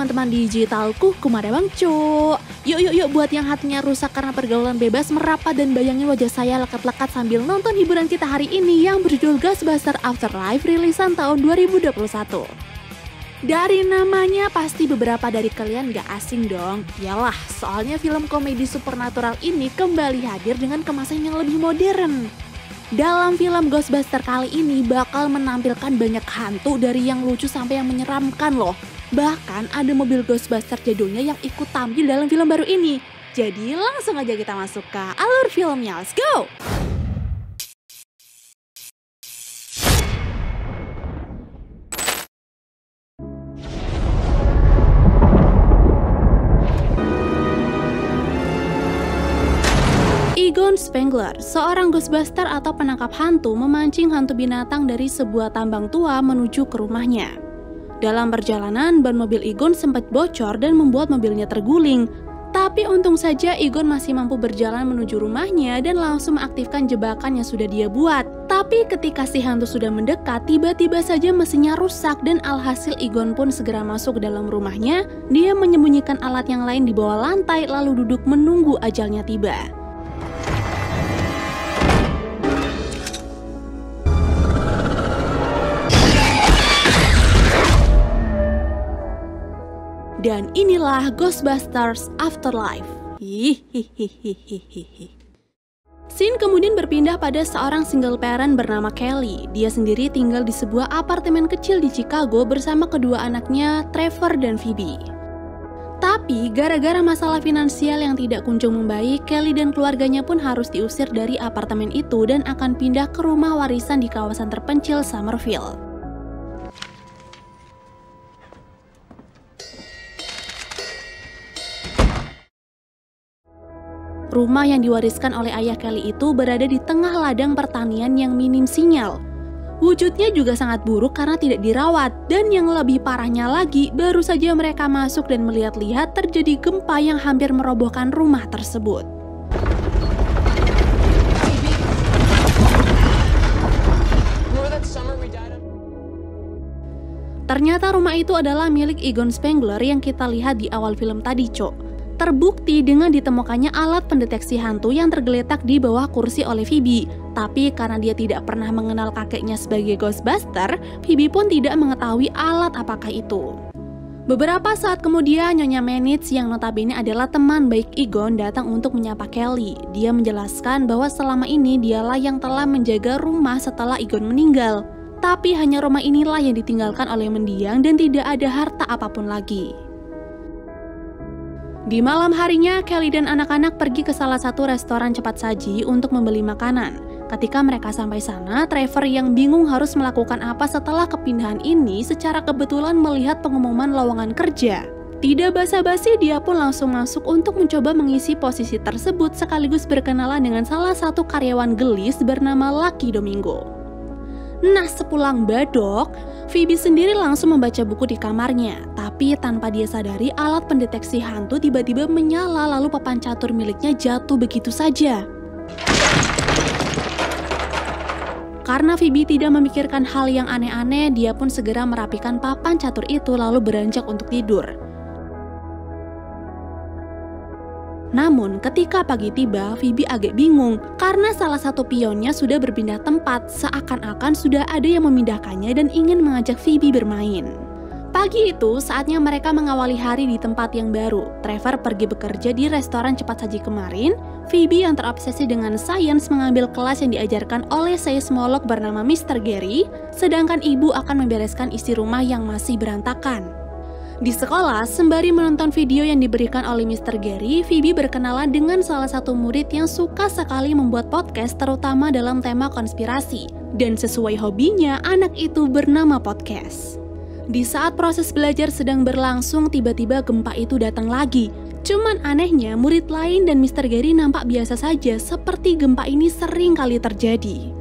teman-teman digitalku, kumare bang cu. Yuk buat yang hatinya rusak karena pergaulan bebas, merapat dan bayangin wajah saya lekat-lekat sambil nonton hiburan kita hari ini yang berjudul Ghostbusters Afterlife rilisan tahun 2021. Dari namanya pasti beberapa dari kalian gak asing dong. Yalah, soalnya film komedi supernatural ini kembali hadir dengan kemasan yang lebih modern. Dalam film Ghostbusters kali ini bakal menampilkan banyak hantu dari yang lucu sampai yang menyeramkan loh. Bahkan ada mobil Ghostbusters jadulnya yang ikut tampil dalam film baru ini. Jadi langsung aja kita masuk ke alur filmnya, let's go! Egon Spengler, seorang Ghostbuster atau penangkap hantu, memancing hantu binatang dari sebuah tambang tua menuju ke rumahnya. Dalam perjalanan, ban mobil Egon sempat bocor dan membuat mobilnya terguling. Tapi untung saja Egon masih mampu berjalan menuju rumahnya dan langsung mengaktifkan jebakan yang sudah dia buat. Tapi ketika si hantu sudah mendekat, tiba-tiba saja mesinnya rusak dan alhasil Egon pun segera masuk ke dalam rumahnya. Dia menyembunyikan alat yang lain di bawah lantai lalu duduk menunggu ajalnya tiba. Dan inilah Ghostbusters Afterlife. Scene kemudian berpindah pada seorang single parent bernama Kelly. Dia sendiri tinggal di sebuah apartemen kecil di Chicago bersama kedua anaknya, Trevor dan Phoebe. Tapi gara-gara masalah finansial yang tidak kunjung membaik, Kelly dan keluarganya pun harus diusir dari apartemen itu dan akan pindah ke rumah warisan di kawasan terpencil Summerville. Rumah yang diwariskan oleh ayah Kelly itu berada di tengah ladang pertanian yang minim sinyal. Wujudnya juga sangat buruk karena tidak dirawat, dan yang lebih parahnya lagi, baru saja mereka masuk dan melihat-lihat terjadi gempa yang hampir merobohkan rumah tersebut. Ternyata rumah itu adalah milik Egon Spengler yang kita lihat di awal film tadi, Cok. Terbukti dengan ditemukannya alat pendeteksi hantu yang tergeletak di bawah kursi oleh Phoebe. Tapi karena dia tidak pernah mengenal kakeknya sebagai Ghostbuster, Phoebe pun tidak mengetahui alat apakah itu. Beberapa saat kemudian, Nyonya Manitz yang notabene adalah teman baik Egon datang untuk menyapa Kelly. Dia menjelaskan bahwa selama ini dialah yang telah menjaga rumah setelah Egon meninggal. Tapi hanya rumah inilah yang ditinggalkan oleh mendiang dan tidak ada harta apapun lagi. Di malam harinya, Kelly dan anak-anak pergi ke salah satu restoran cepat saji untuk membeli makanan. Ketika mereka sampai sana, Trevor yang bingung harus melakukan apa setelah kepindahan ini secara kebetulan melihat pengumuman lowongan kerja. Tidak basa-basi, dia pun langsung masuk untuk mencoba mengisi posisi tersebut sekaligus berkenalan dengan salah satu karyawan gelis bernama Lucky Domingo. Nah, sepulang badok, Phoebe sendiri langsung membaca buku di kamarnya. Tapi tanpa dia sadari, alat pendeteksi hantu tiba-tiba menyala lalu papan catur miliknya jatuh begitu saja. Karena Phoebe tidak memikirkan hal yang aneh-aneh, dia pun segera merapikan papan catur itu lalu beranjak untuk tidur. Namun, ketika pagi tiba, Phoebe agak bingung karena salah satu pionnya sudah berpindah tempat, seakan-akan sudah ada yang memindahkannya dan ingin mengajak Phoebe bermain. Pagi itu, saatnya mereka mengawali hari di tempat yang baru. Trevor pergi bekerja di restoran cepat saji kemarin, Phoebe yang terobsesi dengan sains mengambil kelas yang diajarkan oleh seismolog bernama Mr. Gary, sedangkan ibu akan membereskan isi rumah yang masih berantakan. Di sekolah, sembari menonton video yang diberikan oleh Mr. Gary, Phoebe berkenalan dengan salah satu murid yang suka sekali membuat podcast terutama dalam tema konspirasi. Dan sesuai hobinya, anak itu bernama podcast. Di saat proses belajar sedang berlangsung, tiba-tiba gempa itu datang lagi. Cuman anehnya, murid lain dan Mr. Gary nampak biasa saja, seperti gempa ini sering kali terjadi.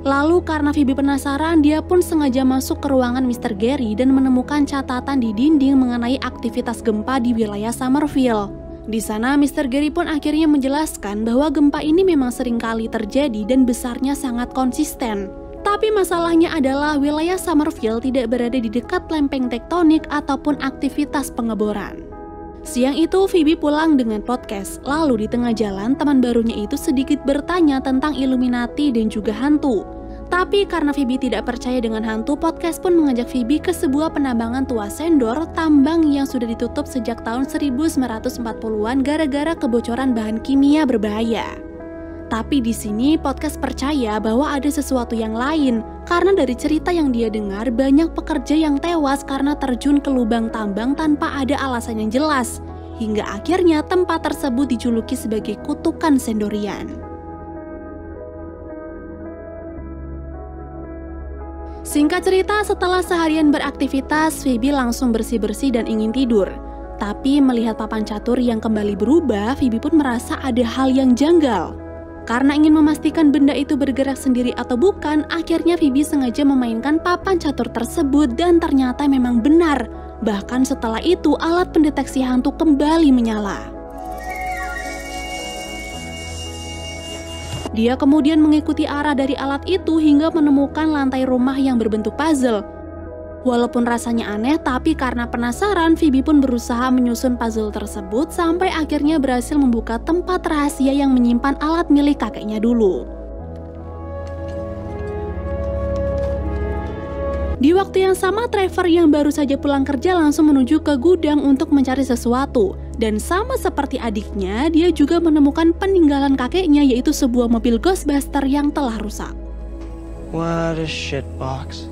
Lalu karena Phoebe penasaran, dia pun sengaja masuk ke ruangan Mr. Gary dan menemukan catatan di dinding mengenai aktivitas gempa di wilayah Summerville. Di sana, Mr. Gary pun akhirnya menjelaskan bahwa gempa ini memang sering kali terjadi dan besarnya sangat konsisten. Tapi masalahnya adalah wilayah Summerfield tidak berada di dekat lempeng tektonik ataupun aktivitas pengeboran. Siang itu Phoebe pulang dengan podcast, lalu di tengah jalan teman barunya itu sedikit bertanya tentang Illuminati dan juga hantu. Tapi karena Phoebe tidak percaya dengan hantu, podcast pun mengajak Phoebe ke sebuah penambangan tua Sendor, tambang yang sudah ditutup sejak tahun 1940-an gara-gara kebocoran bahan kimia berbahaya. Tapi di sini podcast percaya bahwa ada sesuatu yang lain, karena dari cerita yang dia dengar banyak pekerja yang tewas karena terjun ke lubang tambang tanpa ada alasan yang jelas, hingga akhirnya tempat tersebut dijuluki sebagai kutukan Sendorian. Singkat cerita, setelah seharian beraktivitas, Phoebe langsung bersih-bersih dan ingin tidur. Tapi melihat papan catur yang kembali berubah, Phoebe pun merasa ada hal yang janggal. Karena ingin memastikan benda itu bergerak sendiri atau bukan, akhirnya Phoebe sengaja memainkan papan catur tersebut dan ternyata memang benar. Bahkan setelah itu, alat pendeteksi hantu kembali menyala. Dia kemudian mengikuti arah dari alat itu hingga menemukan lantai rumah yang berbentuk puzzle. Walaupun rasanya aneh, tapi karena penasaran, Phoebe pun berusaha menyusun puzzle tersebut sampai akhirnya berhasil membuka tempat rahasia yang menyimpan alat milik kakeknya dulu. Di waktu yang sama, Trevor yang baru saja pulang kerja langsung menuju ke gudang untuk mencari sesuatu. Dan sama seperti adiknya, dia juga menemukan peninggalan kakeknya, yaitu sebuah mobil Ghostbuster yang telah rusak. What a shitbox.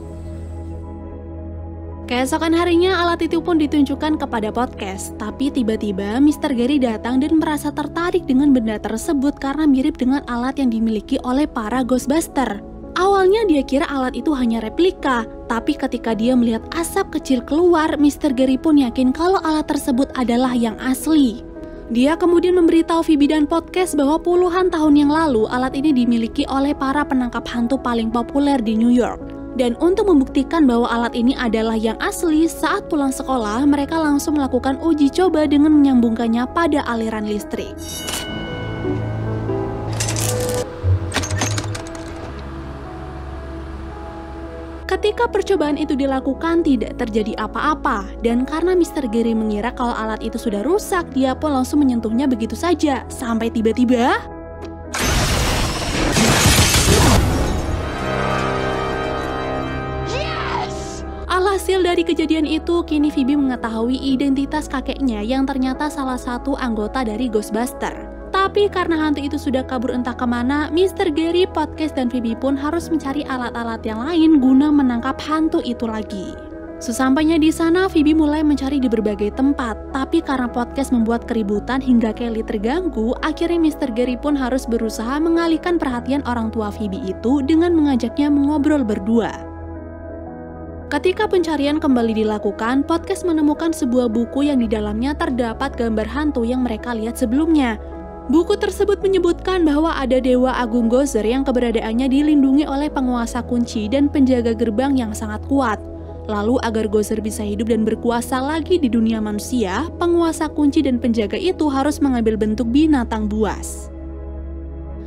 Keesokan harinya, alat itu pun ditunjukkan kepada podcast. Tapi tiba-tiba Mr. Gary datang dan merasa tertarik dengan benda tersebut karena mirip dengan alat yang dimiliki oleh para Ghostbuster. Awalnya dia kira alat itu hanya replika, tapi ketika dia melihat asap kecil keluar, Mr. Gary pun yakin kalau alat tersebut adalah yang asli. Dia kemudian memberitahu Phoebe dan podcast bahwa puluhan tahun yang lalu alat ini dimiliki oleh para penangkap hantu paling populer di New York. Dan untuk membuktikan bahwa alat ini adalah yang asli, saat pulang sekolah, mereka langsung melakukan uji coba dengan menyambungkannya pada aliran listrik. Ketika percobaan itu dilakukan, tidak terjadi apa-apa. Dan karena Mr. Gary mengira kalau alat itu sudah rusak, dia pun langsung menyentuhnya begitu saja. Sampai tiba-tiba... Alhasil dari kejadian itu, kini Phoebe mengetahui identitas kakeknya yang ternyata salah satu anggota dari Ghostbuster. Tapi karena hantu itu sudah kabur entah kemana, Mr. Gary, podcast, dan Phoebe pun harus mencari alat-alat yang lain guna menangkap hantu itu lagi. Sesampainya di sana, Phoebe mulai mencari di berbagai tempat. Tapi karena podcast membuat keributan hingga Kelly terganggu, akhirnya Mr. Gary pun harus berusaha mengalihkan perhatian orang tua Phoebe itu dengan mengajaknya mengobrol berdua. Ketika pencarian kembali dilakukan, podcast menemukan sebuah buku yang di dalamnya terdapat gambar hantu yang mereka lihat sebelumnya. Buku tersebut menyebutkan bahwa ada Dewa Agung Gozer yang keberadaannya dilindungi oleh penguasa kunci dan penjaga gerbang yang sangat kuat. Lalu agar Gozer bisa hidup dan berkuasa lagi di dunia manusia, penguasa kunci dan penjaga itu harus mengambil bentuk binatang buas.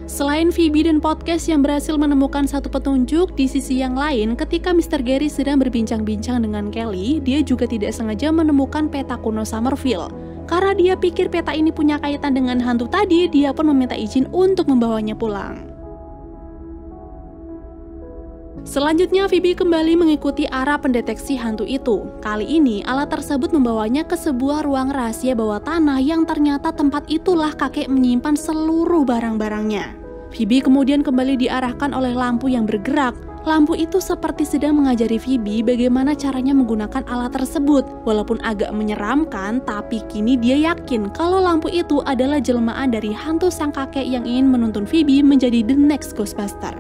Selain Phoebe dan podcast yang berhasil menemukan satu petunjuk, di sisi yang lain ketika Mr. Gary sedang berbincang-bincang dengan Kelly, dia juga tidak sengaja menemukan peta kuno Summerfield. Karena dia pikir peta ini punya kaitan dengan hantu tadi, dia pun meminta izin untuk membawanya pulang. Selanjutnya, Phoebe kembali mengikuti arah pendeteksi hantu itu. Kali ini, alat tersebut membawanya ke sebuah ruang rahasia bawah tanah yang ternyata tempat itulah kakek menyimpan seluruh barang-barangnya. Phoebe kemudian kembali diarahkan oleh lampu yang bergerak. Lampu itu seperti sedang mengajari Phoebe bagaimana caranya menggunakan alat tersebut. Walaupun agak menyeramkan, tapi kini dia yakin kalau lampu itu adalah jelmaan dari hantu sang kakek yang ingin menuntun Phoebe menjadi the next Ghostbuster.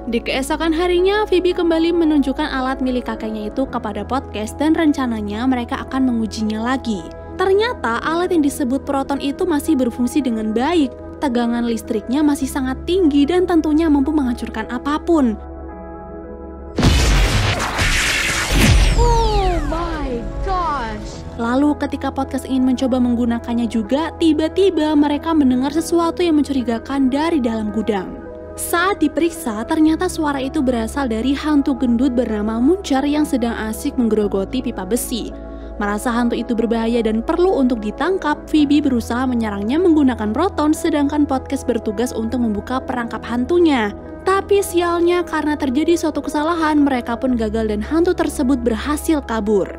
Di keesokan harinya, Phoebe kembali menunjukkan alat milik kakeknya itu kepada podcast dan rencananya mereka akan mengujinya lagi. Ternyata alat yang disebut proton itu masih berfungsi dengan baik. Tegangan listriknya masih sangat tinggi dan tentunya mampu menghancurkan apapun. Oh my gosh! Lalu ketika podcast ingin mencoba menggunakannya juga, tiba-tiba mereka mendengar sesuatu yang mencurigakan dari dalam gudang. Saat diperiksa, ternyata suara itu berasal dari hantu gendut bernama Muncher yang sedang asik menggerogoti pipa besi. Merasa hantu itu berbahaya dan perlu untuk ditangkap, Phoebe berusaha menyerangnya menggunakan proton, sedangkan podcast bertugas untuk membuka perangkap hantunya. Tapi sialnya, karena terjadi suatu kesalahan, mereka pun gagal dan hantu tersebut berhasil kabur.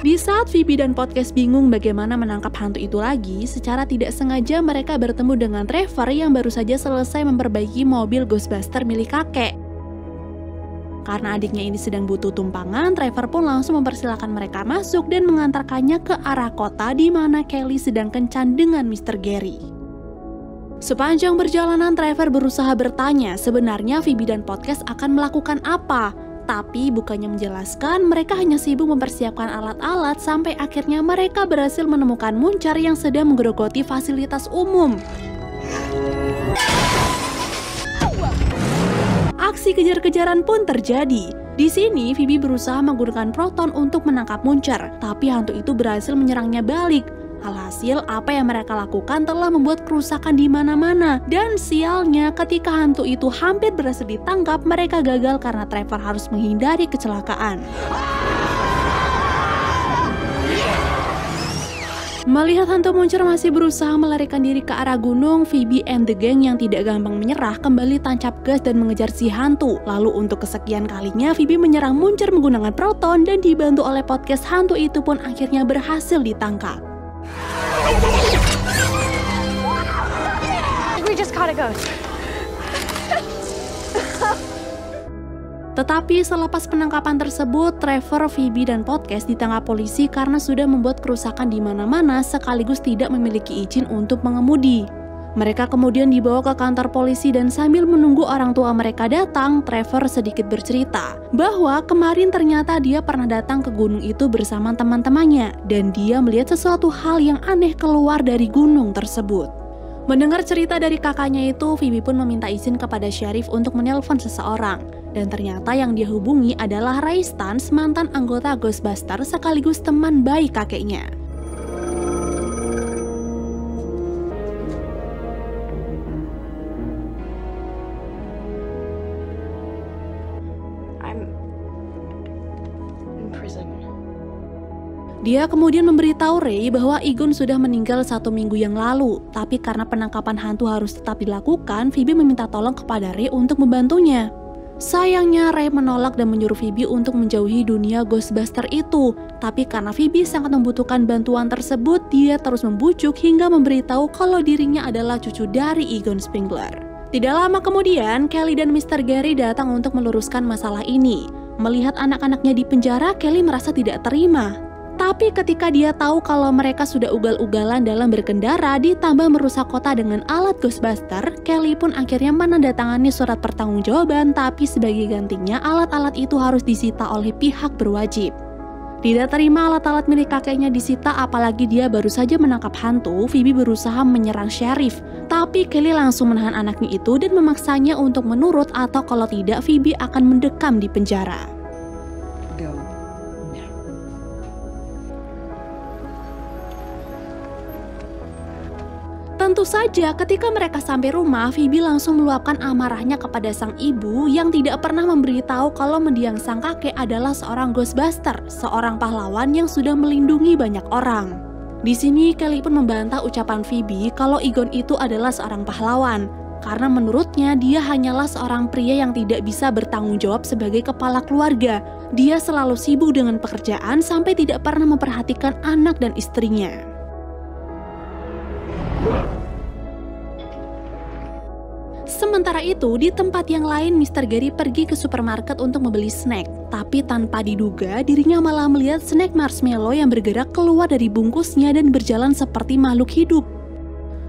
Di saat Phoebe dan podcast bingung bagaimana menangkap hantu itu lagi, secara tidak sengaja mereka bertemu dengan Trevor yang baru saja selesai memperbaiki mobil Ghostbuster milik kakek. Karena adiknya ini sedang butuh tumpangan, Trevor pun langsung mempersilahkan mereka masuk dan mengantarkannya ke arah kota di mana Kelly sedang kencan dengan Mr. Gary. Sepanjang perjalanan, Trevor berusaha bertanya sebenarnya Phoebe dan podcast akan melakukan apa. Tapi bukannya menjelaskan, mereka hanya sibuk mempersiapkan alat-alat sampai akhirnya mereka berhasil menemukan Muncher yang sedang menggerogoti fasilitas umum. Aksi kejar-kejaran pun terjadi. Di sini, Phoebe berusaha menggunakan proton untuk menangkap Muncher, tapi hantu itu berhasil menyerangnya balik. Alhasil, apa yang mereka lakukan telah membuat kerusakan di mana-mana. Dan sialnya, ketika hantu itu hampir berhasil ditangkap, mereka gagal karena Trevor harus menghindari kecelakaan. Melihat hantu Muncher masih berusaha melarikan diri ke arah gunung, Phoebe and the gang yang tidak gampang menyerah kembali tancap gas dan mengejar si hantu. Lalu untuk kesekian kalinya, Phoebe menyerang Muncher menggunakan proton dan dibantu oleh podcast, hantu itu pun akhirnya berhasil ditangkap. We just caught a ghost. Tetapi selepas penangkapan tersebut, Trevor, Phoebe, dan podcast ditangkap polisi karena sudah membuat kerusakan di mana-mana sekaligus tidak memiliki izin untuk mengemudi. Mereka kemudian dibawa ke kantor polisi dan sambil menunggu orang tua mereka datang, Trevor sedikit bercerita bahwa kemarin ternyata dia pernah datang ke gunung itu bersama teman-temannya dan dia melihat sesuatu hal yang aneh keluar dari gunung tersebut. Mendengar cerita dari kakaknya itu, Phoebe pun meminta izin kepada sheriff untuk menelpon seseorang. Dan ternyata yang dia hubungi adalah Ray Stantz, mantan anggota Ghostbuster sekaligus teman baik kakeknya. Dia kemudian memberitahu Ray bahwa Egon sudah meninggal 1 minggu yang lalu, tapi karena penangkapan hantu harus tetap dilakukan, Phoebe meminta tolong kepada Ray untuk membantunya. Sayangnya Ray menolak dan menyuruh Phoebe untuk menjauhi dunia Ghostbuster itu, tapi karena Phoebe sangat membutuhkan bantuan tersebut, dia terus membujuk hingga memberitahu kalau dirinya adalah cucu dari Egon Spengler. Tidak lama kemudian, Kelly dan Mr. Gary datang untuk meluruskan masalah ini. Melihat anak-anaknya di penjara, Kelly merasa tidak terima. Tapi ketika dia tahu kalau mereka sudah ugal-ugalan dalam berkendara ditambah merusak kota dengan alat Ghostbuster, Kelly pun akhirnya menandatangani surat pertanggungjawaban, tapi sebagai gantinya alat-alat itu harus disita oleh pihak berwajib. Tidak terima alat-alat milik kakeknya disita, apalagi dia baru saja menangkap hantu, Phoebe berusaha menyerang sheriff. Tapi Kelly langsung menahan anaknya itu dan memaksanya untuk menurut, atau kalau tidak Phoebe akan mendekam di penjara. Tentu saja ketika mereka sampai rumah, Phoebe langsung meluapkan amarahnya kepada sang ibu yang tidak pernah memberitahu kalau mendiang sang kakek adalah seorang Ghostbuster, seorang pahlawan yang sudah melindungi banyak orang. Di sini Kelly pun membantah ucapan Phoebe kalau Egon itu adalah seorang pahlawan, karena menurutnya dia hanyalah seorang pria yang tidak bisa bertanggung jawab sebagai kepala keluarga. Dia selalu sibuk dengan pekerjaan sampai tidak pernah memperhatikan anak dan istrinya. Sementara itu, di tempat yang lain, Mr. Gary pergi ke supermarket untuk membeli snack. Tapi tanpa diduga, dirinya malah melihat snack marshmallow yang bergerak keluar dari bungkusnya dan berjalan seperti makhluk hidup.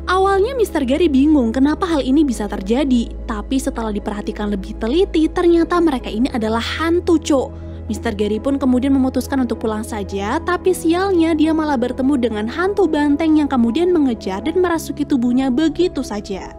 Awalnya Mr. Gary bingung kenapa hal ini bisa terjadi. Tapi setelah diperhatikan lebih teliti, ternyata mereka ini adalah hantu, Cok. Mr. Gary pun kemudian memutuskan untuk pulang saja, tapi sialnya dia malah bertemu dengan hantu banteng yang kemudian mengejar dan merasuki tubuhnya begitu saja.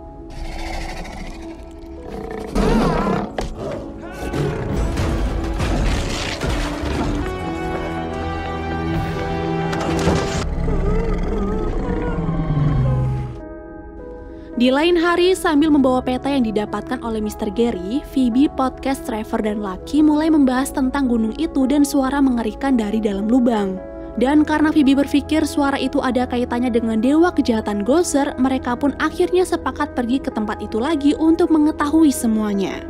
Di lain hari, sambil membawa peta yang didapatkan oleh Mr. Gary, Phoebe, podcast Trevor dan Lucky mulai membahas tentang gunung itu dan suara mengerikan dari dalam lubang. Dan karena Phoebe berpikir suara itu ada kaitannya dengan dewa kejahatan Gozer, mereka pun akhirnya sepakat pergi ke tempat itu lagi untuk mengetahui semuanya.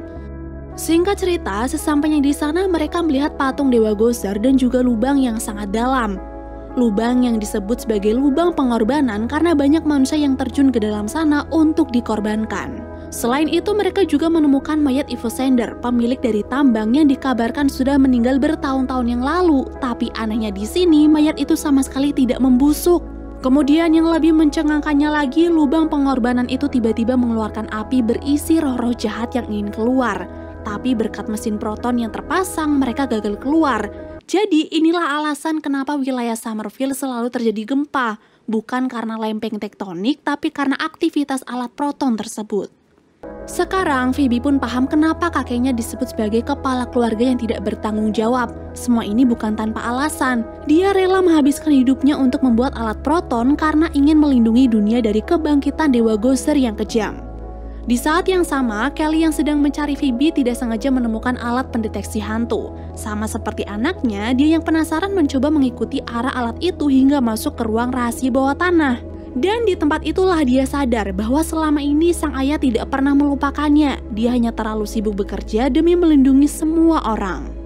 Singkat cerita, sesampainya di sana mereka melihat patung dewa Gozer dan juga lubang yang sangat dalam. Lubang yang disebut sebagai lubang pengorbanan karena banyak manusia yang terjun ke dalam sana untuk dikorbankan. Selain itu, mereka juga menemukan mayat Evosander, pemilik dari tambang yang dikabarkan sudah meninggal bertahun-tahun yang lalu. Tapi anehnya di sini, mayat itu sama sekali tidak membusuk. Kemudian yang lebih mencengangkannya lagi, lubang pengorbanan itu tiba-tiba mengeluarkan api berisi roh-roh jahat yang ingin keluar. Tapi berkat mesin proton yang terpasang, mereka gagal keluar. Jadi inilah alasan kenapa wilayah Summerville selalu terjadi gempa, bukan karena lempeng tektonik, tapi karena aktivitas alat proton tersebut. Sekarang Phoebe pun paham kenapa kakeknya disebut sebagai kepala keluarga yang tidak bertanggung jawab. Semua ini bukan tanpa alasan. Dia rela menghabiskan hidupnya untuk membuat alat proton karena ingin melindungi dunia dari kebangkitan dewa Gozer yang kejam. Di saat yang sama, Kelly yang sedang mencari Phoebe tidak sengaja menemukan alat pendeteksi hantu. Sama seperti anaknya, dia yang penasaran mencoba mengikuti arah alat itu hingga masuk ke ruang rahasia bawah tanah. Dan di tempat itulah dia sadar bahwa selama ini sang ayah tidak pernah melupakannya. Dia hanya terlalu sibuk bekerja demi melindungi semua orang.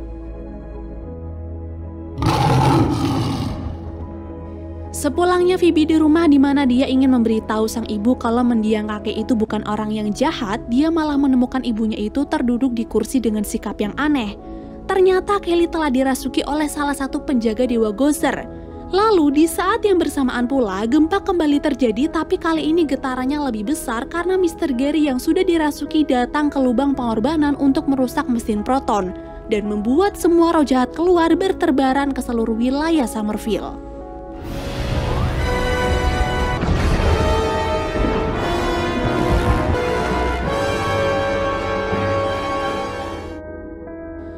Sepulangnya Phoebe di rumah di mana dia ingin memberitahu sang ibu kalau mendiang kakek itu bukan orang yang jahat, dia malah menemukan ibunya itu terduduk di kursi dengan sikap yang aneh. Ternyata Kelly telah dirasuki oleh salah satu penjaga dewa Gozer. Lalu di saat yang bersamaan pula, gempa kembali terjadi tapi kali ini getarannya lebih besar karena Mr. Gary yang sudah dirasuki datang ke lubang pengorbanan untuk merusak mesin proton dan membuat semua roh jahat keluar berterbaran ke seluruh wilayah Summerville.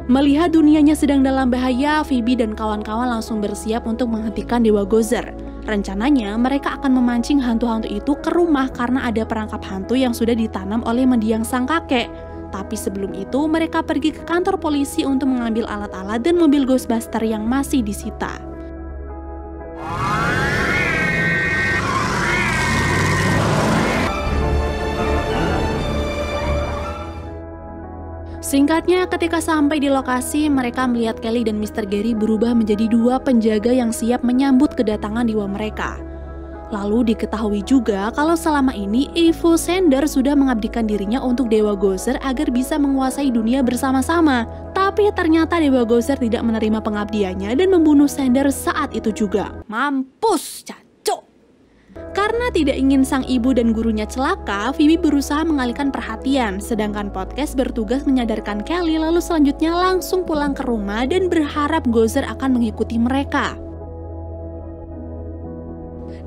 Melihat dunianya sedang dalam bahaya, Phoebe dan kawan-kawan langsung bersiap untuk menghentikan dewa Gozer. Rencananya, mereka akan memancing hantu-hantu itu ke rumah karena ada perangkap hantu yang sudah ditanam oleh mendiang sang kakek. Tapi sebelum itu, mereka pergi ke kantor polisi untuk mengambil alat-alat dan mobil Ghostbuster yang masih disita. Singkatnya, ketika sampai di lokasi, mereka melihat Kelly dan Mr. Gary berubah menjadi dua penjaga yang siap menyambut kedatangan dewa mereka. Lalu diketahui juga kalau selama ini Evosander sudah mengabdikan dirinya untuk dewa Gozer agar bisa menguasai dunia bersama-sama. Tapi ternyata dewa Gozer tidak menerima pengabdiannya dan membunuh Sander saat itu juga. Mampus, cancuk! Karena tidak ingin sang ibu dan gurunya celaka, Phoebe berusaha mengalihkan perhatian, sedangkan podcast bertugas menyadarkan Kelly lalu selanjutnya langsung pulang ke rumah dan berharap Gozer akan mengikuti mereka.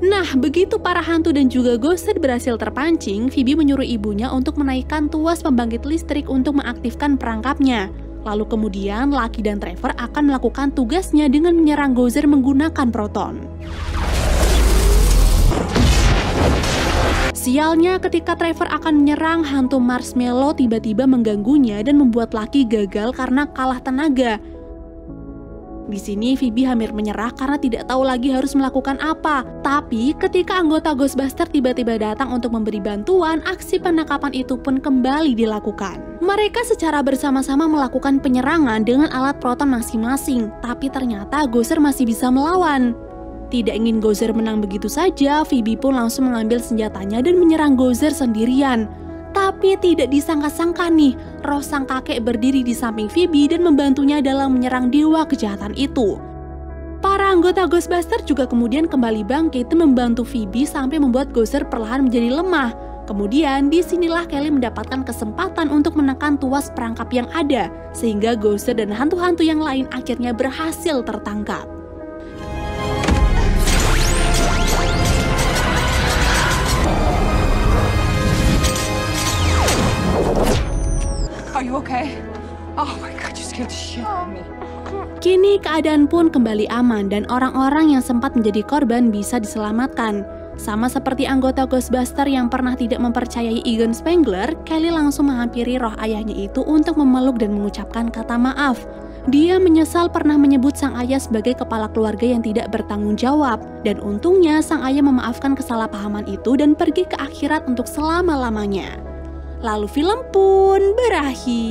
Nah, begitu para hantu dan juga Gozer berhasil terpancing, Phoebe menyuruh ibunya untuk menaikkan tuas pembangkit listrik untuk mengaktifkan perangkapnya. Lalu kemudian Lucky dan Trevor akan melakukan tugasnya dengan menyerang Gozer menggunakan proton. Sialnya, ketika Trevor akan menyerang, hantu Marshmallow tiba-tiba mengganggunya dan membuat Lucky gagal karena kalah tenaga. Di sini Phoebe hampir menyerah karena tidak tahu lagi harus melakukan apa. Tapi ketika anggota Ghostbuster tiba-tiba datang untuk memberi bantuan, aksi penangkapan itu pun kembali dilakukan. Mereka secara bersama-sama melakukan penyerangan dengan alat proton masing-masing, tapi ternyata Gozer masih bisa melawan. Tidak ingin Gozer menang begitu saja, Phoebe pun langsung mengambil senjatanya dan menyerang Gozer sendirian. Tapi tidak disangka-sangka nih, roh sang kakek berdiri di samping Phoebe dan membantunya dalam menyerang dewa kejahatan itu. Para anggota Ghostbuster juga kemudian kembali bangkit dan membantu Phoebe sampai membuat Gozer perlahan menjadi lemah. Kemudian disinilah Kelly mendapatkan kesempatan untuk menekan tuas perangkap yang ada, sehingga Ghoster dan hantu-hantu yang lain akhirnya berhasil tertangkap. Are you okay? Oh my God, you scared the shit out of me. Kini keadaan pun kembali aman dan orang-orang yang sempat menjadi korban bisa diselamatkan. Sama seperti anggota Ghostbuster yang pernah tidak mempercayai Egon Spengler, Kelly langsung menghampiri roh ayahnya itu untuk memeluk dan mengucapkan kata maaf. Dia menyesal pernah menyebut sang ayah sebagai kepala keluarga yang tidak bertanggung jawab. Dan untungnya sang ayah memaafkan kesalahpahaman itu dan pergi ke akhirat untuk selama-lamanya. Lalu film pun berakhir.